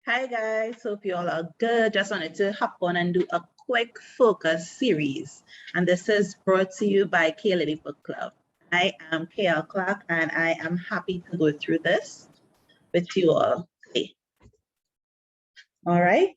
Hi guys, hope you all are good. Just wanted to hop on and do a quick focus series. And this is brought to you by Kaylily BookClub. I am KL Clark and I am happy to go through this with you all today. All right,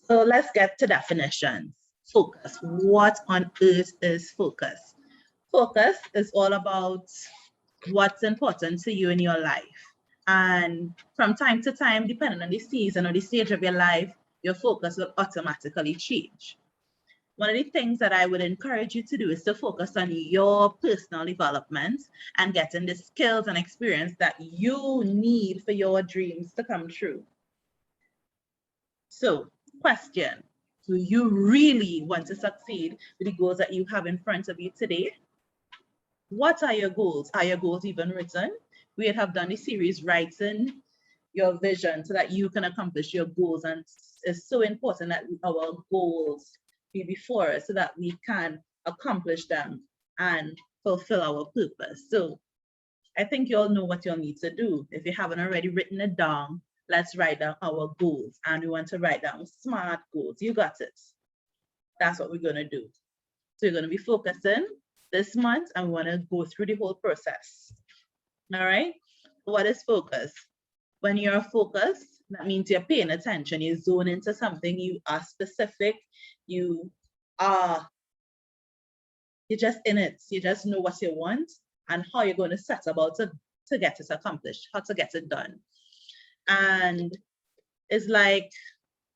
so let's get to definitions. Focus. What on earth is focus? Focus is all about what's important to you in your life. And from time to time, depending on the season or the stage of your life, your focus will automatically change. One of the things that I would encourage you to do is to focus on your personal development and getting the skills and experience that you need for your dreams to come true. So, question, do you really want to succeed with the goals that you have in front of you today? What are your goals? Are your goals even written? We have done a series writing your vision so that you can accomplish your goals, and it's so important that our goals be before us so that we can accomplish them and fulfill our purpose. So I think you all know what you'll need to do. If you haven't already written it down, let's write down our goals, and we want to write down SMART goals. You got it. That's what we're going to do. So you're going to be focusing this month, and we want to go through the whole process. All right. What is focus? When you're focused, that means you're paying attention. You zone into something. You are specific. You're just in it. You just know what you want and how you're going to set about to get it accomplished, how to get it done. And it's like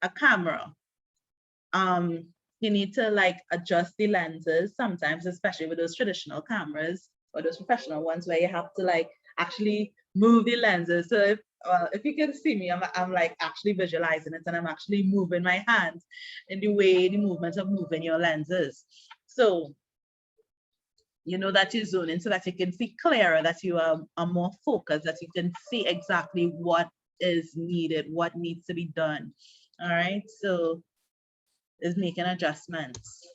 a camera. You need to like adjust the lenses sometimes, especially with those traditional cameras or those professional ones where you have to like actually move the lenses. So if you can see me, I'm like actually visualizing it, and I'm actually moving my hands in the movement of moving your lenses. So you know that you zone in so that you can see clearer, that you are more focused, that you can see exactly what is needed, what needs to be done. All right, so is making adjustments.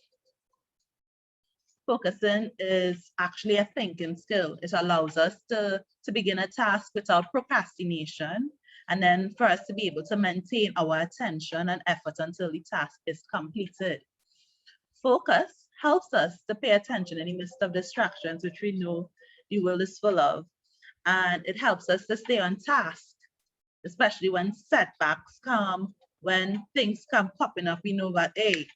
Focusing is actually a thinking skill. It allows us to begin a task without procrastination, and then for us to be able to maintain our attention and effort until the task is completed. Focus helps us to pay attention in the midst of distractions, which we know the world is full of, and it helps us to stay on task, especially when setbacks come, when things come popping up. We know that, hey,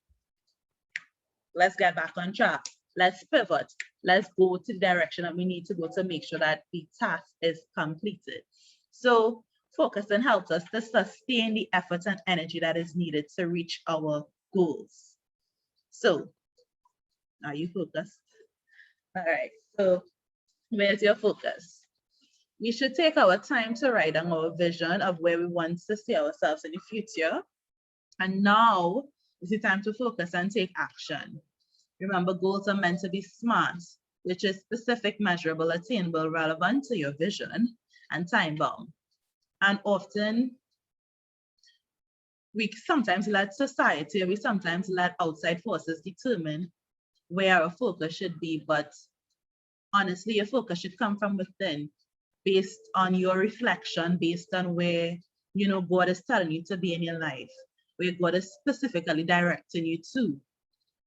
let's get back on track. Let's pivot. Let's go to the direction that we need to go to make sure that the task is completed. So focusing helps us to sustain the effort and energy that is needed to reach our goals. So are you focused? All right, so where's your focus? We should take our time to write down our vision of where we want to see ourselves in the future. And now is the time to focus and take action. Remember, goals are meant to be SMART, which is specific, measurable, attainable, relevant to your vision, and time-bound. And often, we sometimes let society, we sometimes let outside forces determine where our focus should be, but honestly, your focus should come from within, based on your reflection, based on where, you know, God is telling you to be in your life, where God is specifically directing you to.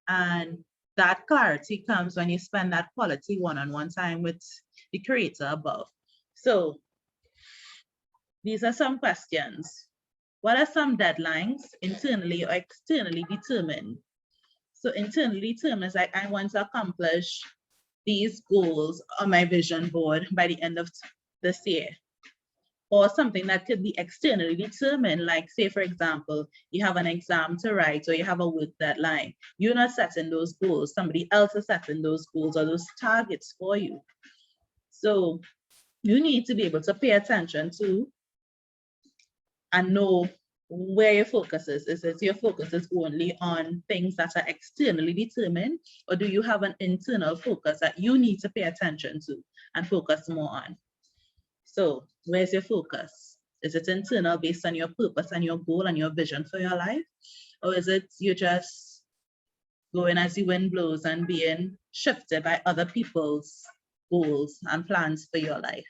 And that clarity comes when you spend that quality one-on-one time with the Creator above. So these are some questions. What are some deadlines, internally or externally determined? So internally determined is like, I want to accomplish these goals on my vision board by the end of this year. Or something that could be externally determined, like say, for example, you have an exam to write or you have a work deadline. You're not setting those goals. Somebody else is setting those goals or those targets for you. So you need to be able to pay attention to and know where your focus is. Is it your focus is only on things that are externally determined, or do you have an internal focus that you need to pay attention to and focus more on? So where's your focus? Is it internal based on your purpose and your goal and your vision for your life? Or is it you just going as the wind blows and being shifted by other people's goals and plans for your life?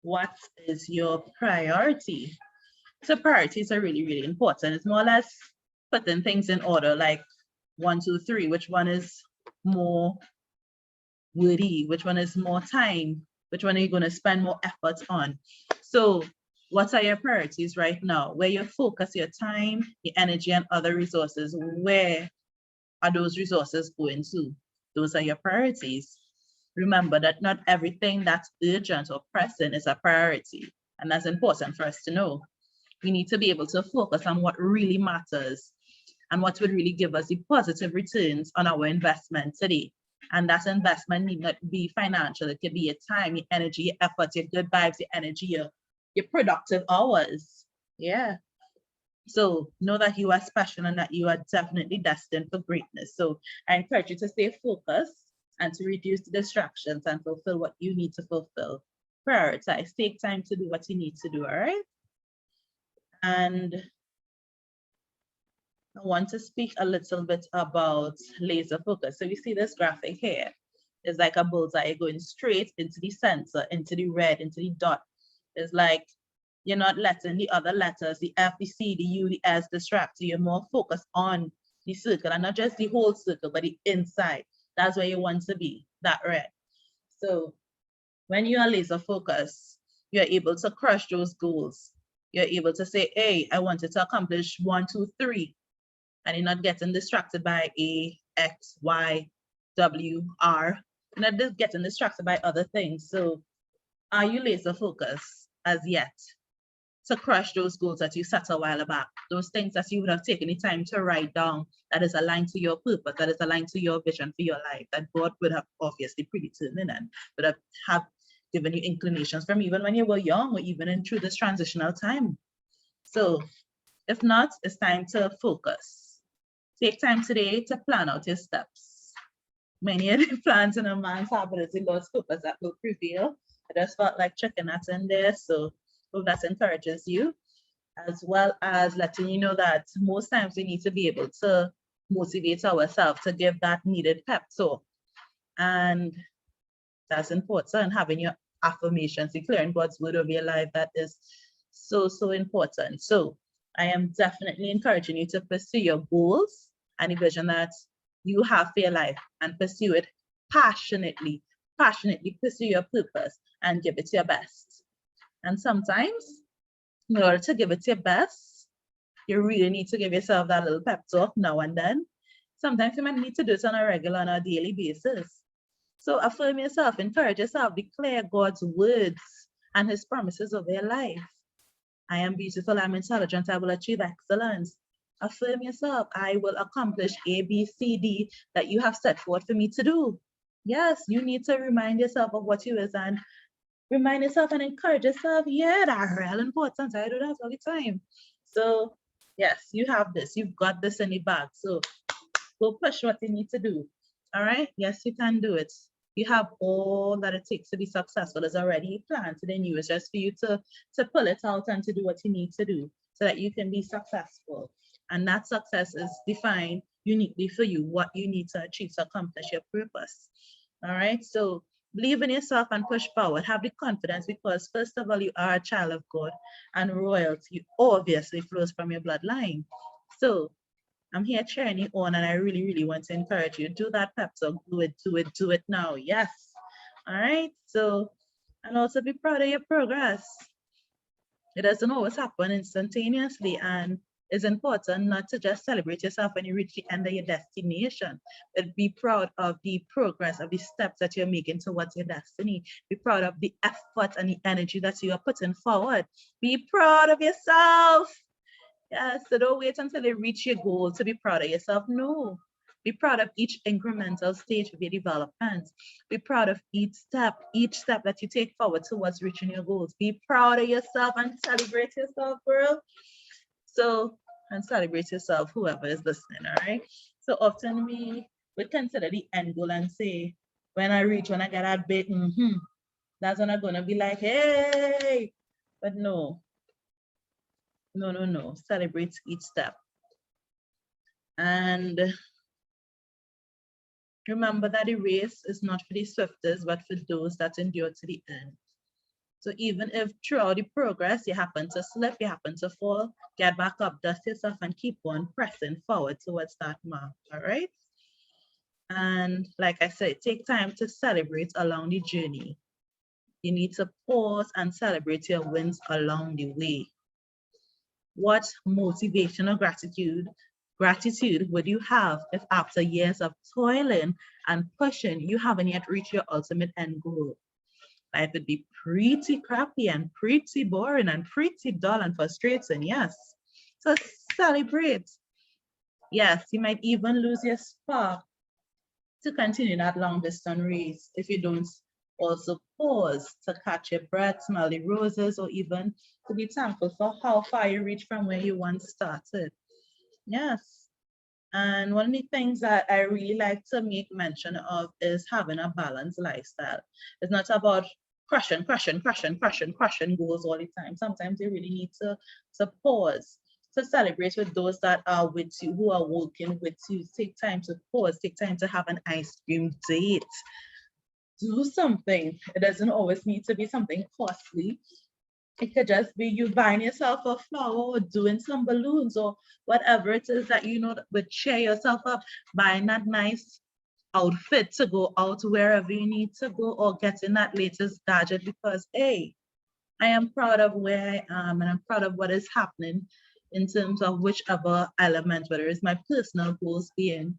what is your priority? So priorities are really, really important. It's more or less putting things in order, like 1, 2, 3, which one is more worthy, which one is more time, which one are you going to spend more effort on? So what are your priorities right now? Where you focus your time, your energy, and other resources, where are those resources going to? Those are your priorities. Remember that not everything that's urgent or pressing is a priority, and that's important for us to know. We need to be able to focus on what really matters and what would really give us the positive returns on our investment today. And that investment need not be financial. It could be your time, your energy, your effort, your good vibes, your energy, your productive hours. Yeah. So know that you are special and that you are definitely destined for greatness. So I encourage you to stay focused and to reduce the distractions and fulfill what you need to fulfill. Prioritize. Take time to do what you need to do, all right? And I want to speak a little bit about laser focus. So you see this graphic here. It's like a bullseye going straight into the center, into the red, into the dot. It's like you're not letting the other letters, the F, the C, the U, the S distract you. You're more focused on the circle, and not just the whole circle, but the inside. That's where you want to be, that red. So when you are laser focused, you're able to crush those goals. You're able to say, hey, I wanted to accomplish 1, 2, 3. And you're not getting distracted by A, X, Y, W, R. You're not just getting distracted by other things. So are you laser focused as yet to crush those goals that you set a while back? Those things that you would have taken the time to write down that is aligned to your purpose, that is aligned to your vision for your life, that God would have obviously predetermined and would have given you inclinations from even when you were young or even through this transitional time. So if not, it's time to focus. Take time today to plan out your steps. Many of the plans in a man's ability God's purpose that will prevail. I just felt like checking that in there. So hope that encourages you, as well as letting you know that most times we need to be able to motivate ourselves to give that needed pep talk. And that's important, having your affirmations, declaring God's word over your life, that is so, so important. So I am definitely encouraging you to pursue your goals and the vision that you have for your life, and pursue it passionately. Passionately pursue your purpose and give it your best. And sometimes, in order to give it your best, you really need to give yourself that little pep talk now and then. Sometimes you might need to do it on a regular, on a daily basis. So affirm yourself, encourage yourself, declare God's words and his promises over your life. I am beautiful, I'm intelligent, I will achieve excellence. Affirm yourself, I will accomplish A, B, C, D that you have set forth for me to do. Yes, you need to remind yourself of what you is and remind yourself and encourage yourself. Yeah, that's real important. I do that all the time. So yes, you have this, you've got this in the bag. So go push what you need to do. All right, yes, you can do it. You have all that it takes to be successful. There's already planned to the new. It's just for you to pull it out and to do what you need to do so that you can be successful. And that success is defined uniquely for you, what you need to achieve to accomplish your purpose. All right, so believe in yourself and push forward. Have the confidence, because first of all, you are a child of God, and royalty obviously flows from your bloodline. So I'm here cheering you on, and I really, really want to encourage you. Do that pep talk. Do it, do it, do it now. Yes. All right. So, and also be proud of your progress. It doesn't always happen instantaneously, and it's important not to just celebrate yourself when you reach the end of your destination, but be proud of the progress, of the steps that you're making towards your destiny. Be proud of the effort and the energy that you are putting forward. Be proud of yourself. Yeah, so don't wait until you reach your goal to be proud of yourself. No, be proud of each incremental stage of your development. Be proud of each step that you take forward towards reaching your goals. Be proud of yourself and celebrate yourself, girl. So, and celebrate yourself, whoever is listening, all right? So often we would consider the end goal and say, when I get that bit, that's when I'm gonna be like, hey, but no. No. Celebrate each step. And remember that the race is not for the swiftest, but for those that endure to the end. So even if throughout the progress you happen to slip, you happen to fall, get back up, dust yourself, and keep on pressing forward towards that mark, all right? And like I said, take time to celebrate along the journey. You need to pause and celebrate your wins along the way. What motivation or gratitude would you have if after years of toiling and pushing, you haven't yet reached your ultimate end goal? Life would be pretty crappy and pretty boring and pretty dull and frustrating, yes. So celebrate. Yes, you might even lose your spark to continue that long distance race if you don't also pause to catch your breath, smell the roses, or even to be thankful for how far you reached from where you once started. Yes. And one of the things that I really like to make mention of is having a balanced lifestyle. It's not about crushing goals all the time. Sometimes you really need to pause, to celebrate with those that are with you, who are working with you. Take time to pause, take time to have an ice cream date. Do something. It doesn't always need to be something costly. It could just be you buying yourself a flower or doing some balloons or whatever it is that you know that would cheer yourself up, buying that nice outfit to go out wherever you need to go, or getting that latest gadget because, hey, I am proud of where I am and I'm proud of what is happening in terms of whichever element, whether it's my personal goals being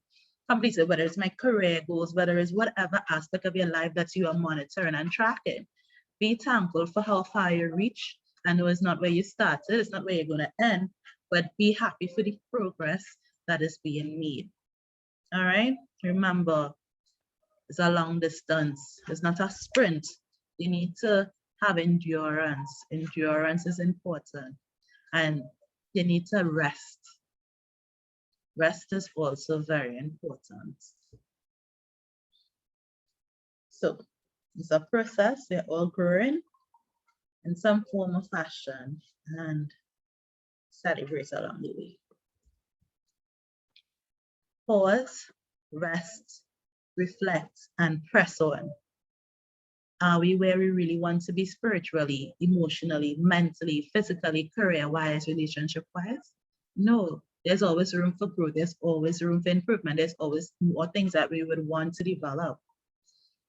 completed, whether it's my career goals, whether it's whatever aspect of your life that you are monitoring and tracking. Be thankful for how far you reach. I know it's not where you started, it's not where you're going to end, but be happy for the progress that is being made. All right? Remember, it's a long distance, it's not a sprint. You need to have endurance. Endurance is important. And you need to rest. Rest is also very important. So it's a process. We're all growing in some form or fashion and celebrate along the way. Pause, rest, reflect, and press on. Are we where we really want to be spiritually, emotionally, mentally, physically, career-wise, relationship-wise? No, there's always room for growth. There's always room for improvement. There's always more things that we would want to develop.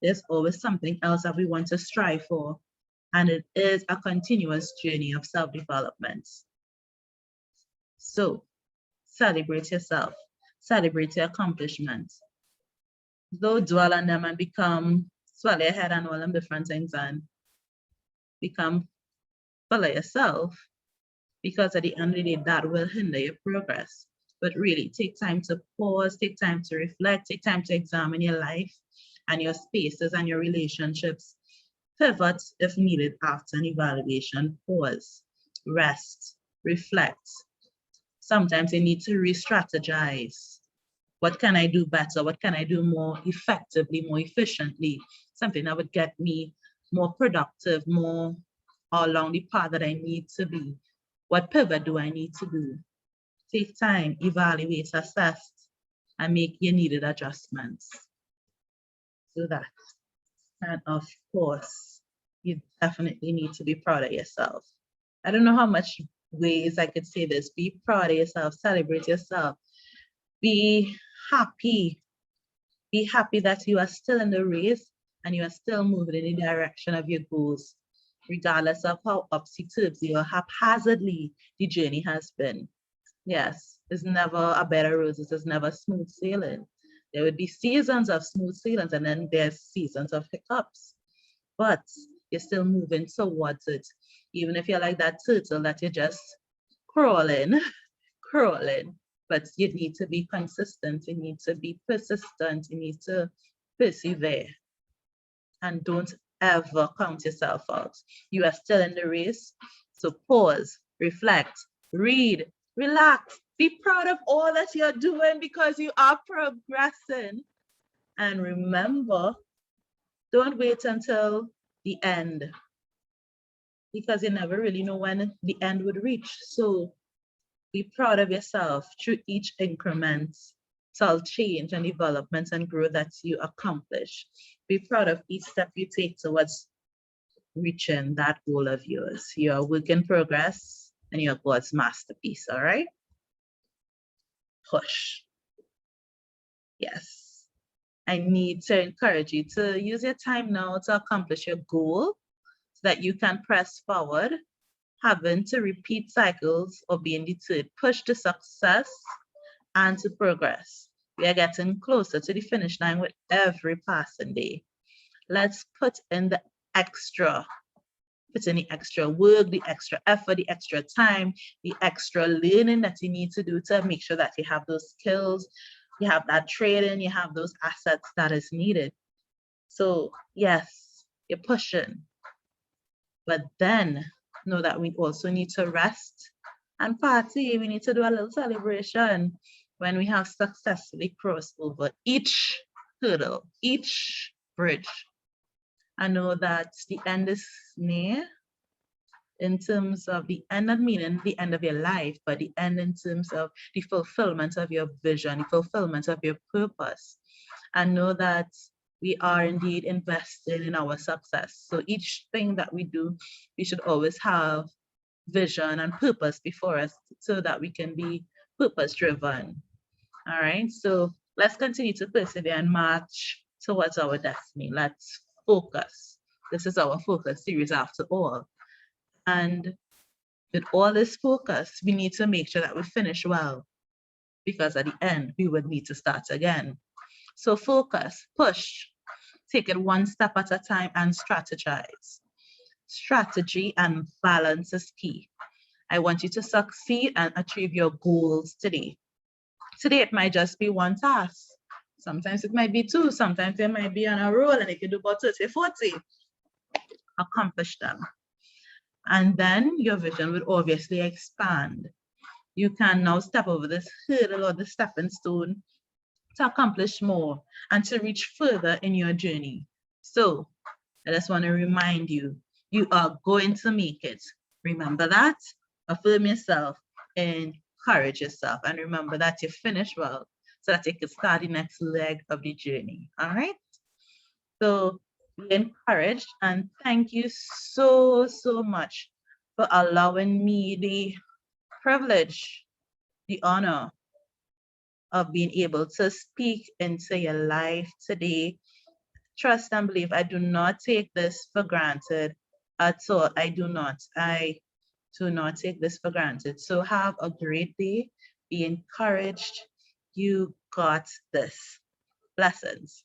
There's always something else that we want to strive for. And it is a continuous journey of self-development. So celebrate yourself, celebrate your accomplishments. Don't dwell on them and swallow your head and all them different things and become full of yourself, because at the end of the day, that will hinder your progress. But really, take time to pause, take time to reflect, take time to examine your life and your spaces and your relationships. Pivot if needed after an evaluation. Pause, rest, reflect. Sometimes you need to re-strategize. What can I do better? What can I do more effectively, more efficiently? Something that would get me more productive, more along the path that I need to be. What pivot do I need to do? Take time, evaluate, assess, and make your needed adjustments. Do that. And of course, you definitely need to be proud of yourself. I don't know how much ways I could say this. Be proud of yourself, celebrate yourself. Be happy. Be happy that you are still in the race and you are still moving in the direction of your goals, regardless of how upsy-topsy or haphazardly the journey has been. Yes, it's never a bed of roses, it's never smooth sailing. There would be seasons of smooth sailings and then there's seasons of hiccups, but you're still moving towards it. Even if you're like that turtle that you're just crawling, but you need to be consistent, you need to be persistent, you need to persevere. And don't ever count yourself out. You are still in the race, so pause, reflect, read, relax, be proud of all that you're doing because you are progressing. And remember, don't wait until the end, because you never really know when the end would reach. So be proud of yourself through each increment, change and development and growth that you accomplish. Be proud of each step you take towards reaching that goal of yours. You're a work in progress and you're God's masterpiece, all right? Push. Yes. I need to encourage you to use your time now to accomplish your goal so that you can press forward, having to repeat cycles or being deterred. Push to success and to progress. We are getting closer to the finish line with every passing day. Let's put in the extra. Put in the extra work, the extra effort, the extra time, the extra learning that you need to do to make sure that you have those skills, you have that training, you have those assets that is needed. So yes, you're pushing, but then know that we also need to rest and party. We need to do a little celebration when we have successfully crossed over each hurdle, each bridge. I know that the end is near in terms of the end, not meaning the end of your life, but the end in terms of the fulfillment of your vision, the fulfillment of your purpose. I know that we are indeed invested in our success. So each thing that we do, we should always have vision and purpose before us so that we can be purpose driven. All right, so let's continue to persevere and march towards our destiny. Let's focus. This is our focus series after all. And with all this focus, we need to make sure that we finish well, because at the end, we would need to start again. So focus, push, take it one step at a time and strategize. Strategy and balance is key. I want you to succeed and achieve your goals today. Today, it might just be one task. Sometimes it might be two. Sometimes they might be on a roll, and if you do about 30, 40, accomplish them. And then your vision would obviously expand. You can now step over this hurdle or the stepping stone to accomplish more and to reach further in your journey. So I just want to remind you, you are going to make it. Remember that, affirm yourself, encourage yourself, and remember that you finish well so that you can start the next leg of the journey. All right? So be encouraged, and thank you so much for allowing me the privilege, the honor of being able to speak into your life today. Trust and believe. I do not take this for granted at all. I do not take this for granted. So have a great day. Be encouraged. You got this. Blessings.